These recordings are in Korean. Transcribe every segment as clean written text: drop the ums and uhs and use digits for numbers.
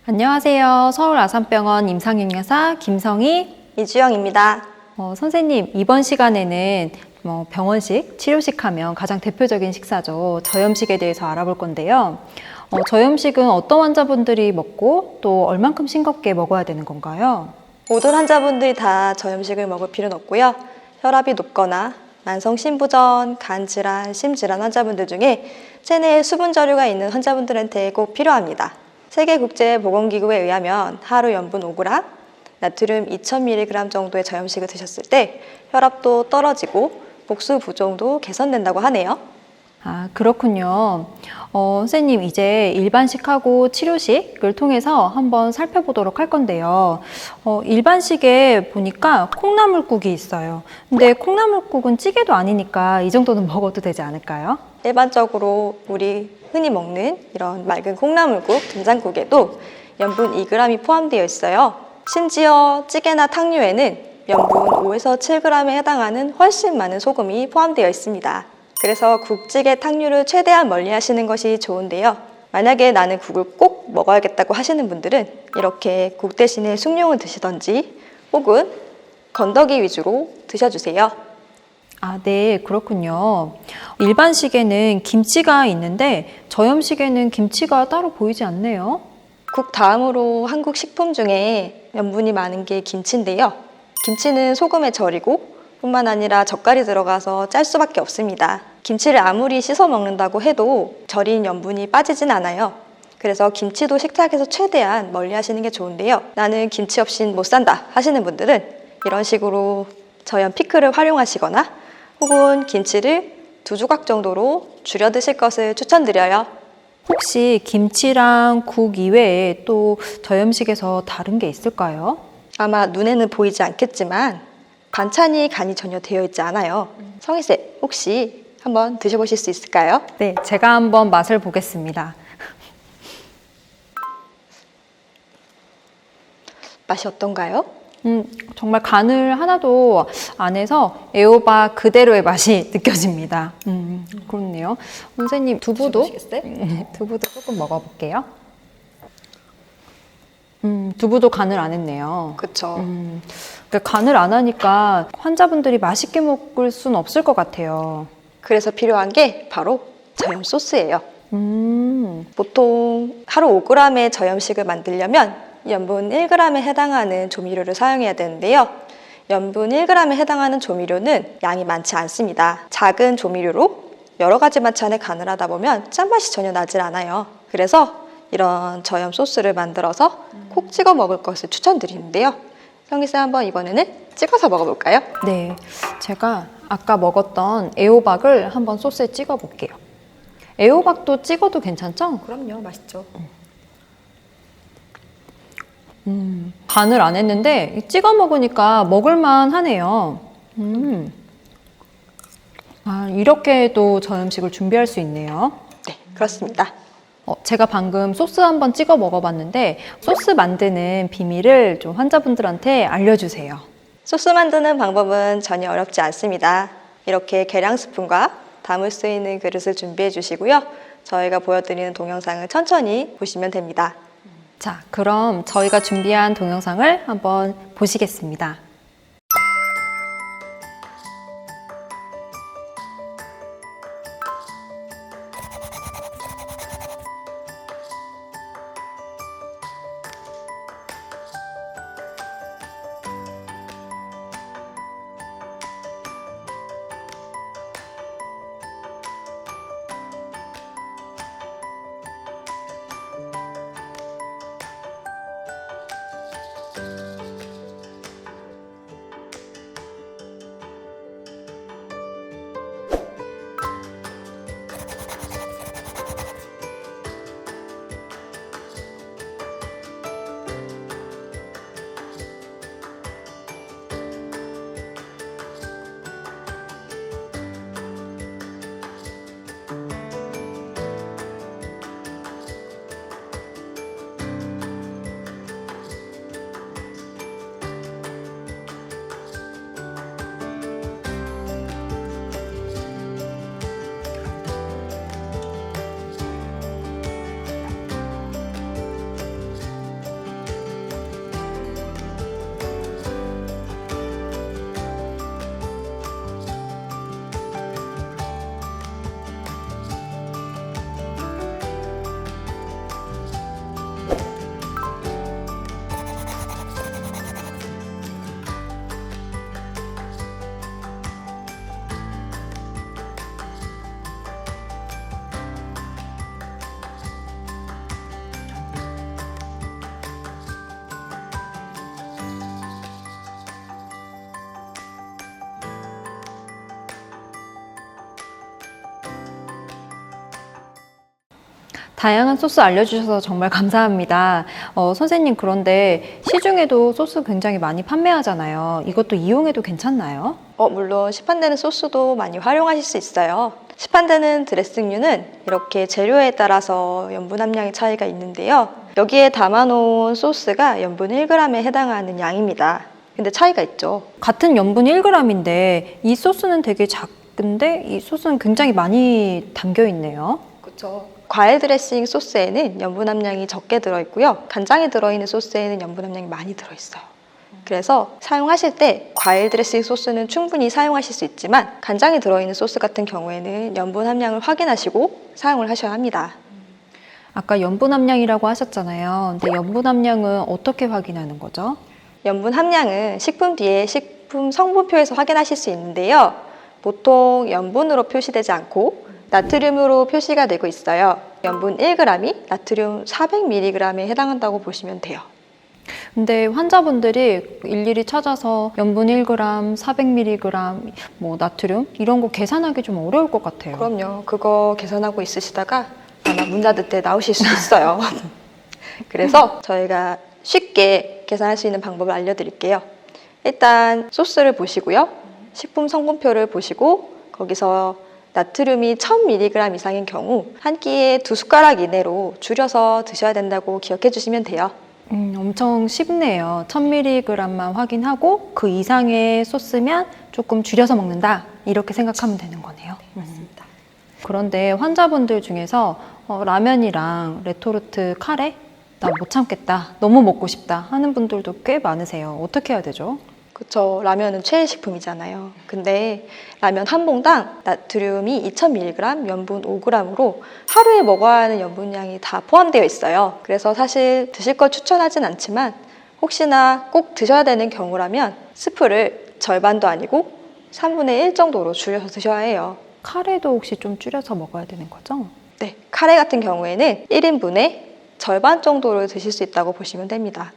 안녕하세요. 서울 아산병원 임상영양사 김성희 이주영입니다. 선생님, 이번 시간에는 병원식, 치료식 하면 가장 대표적인 식사죠. 저염식에 대해서 알아볼 건데요. 저염식은 어떤 환자분들이 먹고 또 얼만큼 싱겁게 먹어야 되는 건가요? 모든 환자분들이 다 저염식을 먹을 필요는 없고요. 혈압이 높거나 만성 심부전, 간질환, 심질환 환자분들 중에 체내에 수분 저류가 있는 환자분들한테 꼭 필요합니다. 세계국제보건기구에 의하면 하루 염분 5g, 나트륨 2000mg 정도의 저염식을 드셨을 때 혈압도 떨어지고 복수 부종도 개선된다고 하네요. 아, 그렇군요. 선생님, 이제 일반식하고 치료식을 통해서 한번 살펴보도록 할 건데요. 일반식에 보니까 콩나물국이 있어요. 근데 콩나물국은 찌개도 아니니까 이 정도는 먹어도 되지 않을까요? 일반적으로 우리 흔히 먹는 이런 맑은 콩나물국, 된장국에도 염분 2g이 포함되어 있어요. 심지어 찌개나 탕류에는 염분 5에서 7g에 해당하는 훨씬 많은 소금이 포함되어 있습니다. 그래서 국찌개, 탕류를 최대한 멀리 하시는 것이 좋은데요. 만약에 나는 국을 꼭 먹어야겠다고 하시는 분들은 이렇게 국 대신에 숭늉을 드시던지 혹은 건더기 위주로 드셔주세요. 아, 네, 그렇군요. 일반식에는 김치가 있는데 저염식에는 김치가 따로 보이지 않네요. 국 다음으로 한국 식품 중에 염분이 많은 게 김치인데요. 김치는 소금에 절이고 뿐만 아니라 젓갈이 들어가서 짤 수밖에 없습니다. 김치를 아무리 씻어 먹는다고 해도 절인 염분이 빠지진 않아요. 그래서 김치도 식탁에서 최대한 멀리 하시는 게 좋은데요. 나는 김치 없인 못 산다 하시는 분들은 이런 식으로 저염 피클을 활용하시거나 혹은 김치를 2조각 정도로 줄여 드실 것을 추천드려요. 혹시 김치랑 국 이외에 또 저염식에서 다른 게 있을까요? 아마 눈에는 보이지 않겠지만 반찬이 간이 전혀 되어 있지 않아요. 성희쌤, 혹시 한번 드셔보실 수 있을까요? 네, 제가 한번 맛을 보겠습니다. 맛이 어떤가요? 정말 간을 하나도 안 해서 애호박 그대로의 맛이 느껴집니다. 그렇네요. 선생님, 두부도? 두부도 조금 먹어볼게요. 두부도 간을 안 했네요. 그쵸. 그러니까 간을 안 하니까 환자분들이 맛있게 먹을 순 없을 것 같아요. 그래서 필요한 게 바로 저염 소스예요. 보통 하루 5g의 저염식을 만들려면 염분 1g에 해당하는 조미료를 사용해야 되는데요. 염분 1g에 해당하는 조미료는 양이 많지 않습니다. 작은 조미료로 여러 가지 반찬에 간을 하다 보면 짠맛이 전혀 나질 않아요. 그래서 이런 저염 소스를 만들어서 콕 찍어 먹을 것을 추천드리는데요. 성희쌤 한번 이번에는 찍어서 먹어볼까요? 네, 제가 아까 먹었던 애호박을 한번 소스에 찍어 볼게요. 애호박도 찍어도 괜찮죠? 그럼요, 맛있죠. 간을 안 했는데 찍어 먹으니까 먹을만 하네요. 아, 이렇게도 저염식을 준비할 수 있네요. 네, 그렇습니다. 제가 방금 소스 한번 찍어 먹어봤는데 소스 만드는 비밀을 좀 환자분들한테 알려주세요. 소스 만드는 방법은 전혀 어렵지 않습니다. 이렇게 계량 스푼과 담을 수 있는 그릇을 준비해 주시고요. 저희가 보여드리는 동영상을 천천히 보시면 됩니다. 자, 그럼 저희가 준비한 동영상을 한번 보시겠습니다. 다양한 소스 알려주셔서 정말 감사합니다. 선생님, 그런데 시중에도 소스 굉장히 많이 판매하잖아요. 이것도 이용해도 괜찮나요? 물론 시판되는 소스도 많이 활용하실 수 있어요. 시판되는 드레싱류는 이렇게 재료에 따라서 염분 함량의 차이가 있는데요. 여기에 담아놓은 소스가 염분 1g에 해당하는 양입니다. 근데 차이가 있죠. 같은 염분 1g인데 이 소스는 되게 작은데 이 소스는 굉장히 많이 담겨 있네요. 그렇죠. 과일 드레싱 소스에는 염분 함량이 적게 들어있고요. 간장에 들어있는 소스에는 염분 함량이 많이 들어있어요. 그래서 사용하실 때 과일 드레싱 소스는 충분히 사용하실 수 있지만 간장에 들어있는 소스 같은 경우에는 염분 함량을 확인하시고 사용을 하셔야 합니다. 아까 염분 함량이라고 하셨잖아요. 근데 염분 함량은 어떻게 확인하는 거죠? 염분 함량은 식품 뒤에 식품 성분표에서 확인하실 수 있는데요. 보통 염분으로 표시되지 않고 나트륨으로 표시가 되고 있어요. 염분 1g이 나트륨 400mg에 해당한다고 보시면 돼요. 근데 환자분들이 일일이 찾아서 염분 1g, 400mg, 나트륨 이런 거 계산하기 좀 어려울 것 같아요. 그럼요. 그거 계산하고 있으시다가 아마 문자들 때 나오실 수 있어요. 그래서 저희가 쉽게 계산할 수 있는 방법을 알려드릴게요. 일단 소스를 보시고요. 식품 성분표를 보시고 거기서 나트륨이 1000mg 이상인 경우 한 끼에 2숟가락 이내로 줄여서 드셔야 된다고 기억해 주시면 돼요. 엄청 쉽네요. 1000mg만 확인하고 그 이상의 소스면 조금 줄여서 먹는다. 이렇게 생각하면 되는 거네요. 맞습니다. 그런데 환자분들 중에서 라면이랑 레토르트 카레? 나 못 참겠다. 너무 먹고 싶다 하는 분들도 꽤 많으세요. 어떻게 해야 되죠? 그렇죠. 라면은 최애 식품이잖아요. 근데 라면 한 봉당 나트륨이 2000mg, 염분 5g으로 하루에 먹어야 하는 염분량이 다 포함되어 있어요. 그래서 사실 드실 걸 추천하진 않지만 혹시나 꼭 드셔야 되는 경우라면 스프를 절반도 아니고 3분의 1 정도로 줄여서 드셔야 해요. 카레도 혹시 좀 줄여서 먹어야 되는 거죠? 네, 카레 같은 경우에는 1인분의 절반 정도를 드실 수 있다고 보시면 됩니다.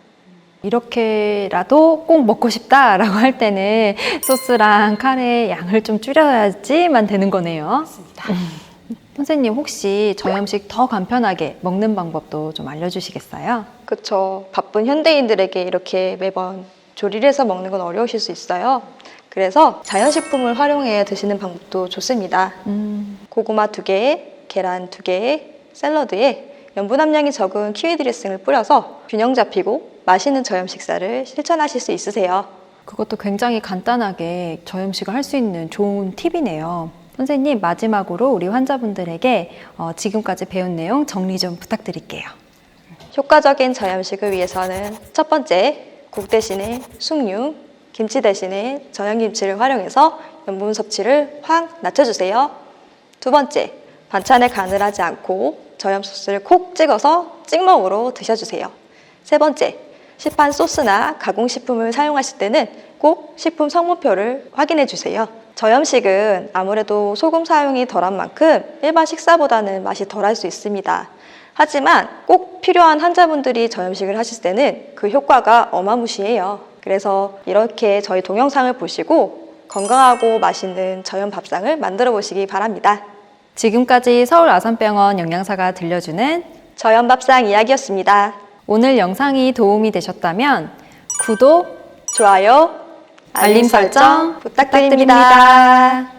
이렇게라도 꼭 먹고 싶다라고 할 때는 소스랑 카레 양을 좀 줄여야지만 되는 거네요. 맞습니다. 선생님, 혹시 저염식 더 간편하게 먹는 방법도 좀 알려주시겠어요? 그렇죠. 바쁜 현대인들에게 이렇게 매번 조리를 해서 먹는 건 어려우실 수 있어요. 그래서 자연식품을 활용해 드시는 방법도 좋습니다. 고구마 2개에 계란 2개에 샐러드에 염분 함량이 적은 키위 드레싱을 뿌려서 균형 잡히고 맛있는 저염 식사를 실천하실 수 있으세요. 그것도 굉장히 간단하게 저염식을 할 수 있는 좋은 팁이네요. 선생님, 마지막으로 우리 환자분들에게 지금까지 배운 내용 정리 좀 부탁드릴게요. 효과적인 저염식을 위해서는 첫 번째, 국 대신에 숭늉, 김치 대신에 저염김치를 활용해서 염분 섭취를 확 낮춰주세요. 두 번째, 반찬에 간을 하지 않고 저염 소스를 콕 찍어서 찍먹으로 드셔주세요. 세 번째, 시판 소스나 가공식품을 사용하실 때는 꼭 식품 성분표를 확인해 주세요. 저염식은 아무래도 소금 사용이 덜한 만큼 일반 식사보다는 맛이 덜할 수 있습니다. 하지만 꼭 필요한 환자분들이 저염식을 하실 때는 그 효과가 어마무시해요. 그래서 이렇게 저희 동영상을 보시고 건강하고 맛있는 저염 밥상을 만들어 보시기 바랍니다. 지금까지 서울 아산병원 영양사가 들려주는 저염 밥상 이야기였습니다. 오늘 영상이 도움이 되셨다면 구독, 좋아요, 알림 설정 부탁드립니다. 부탁드립니다.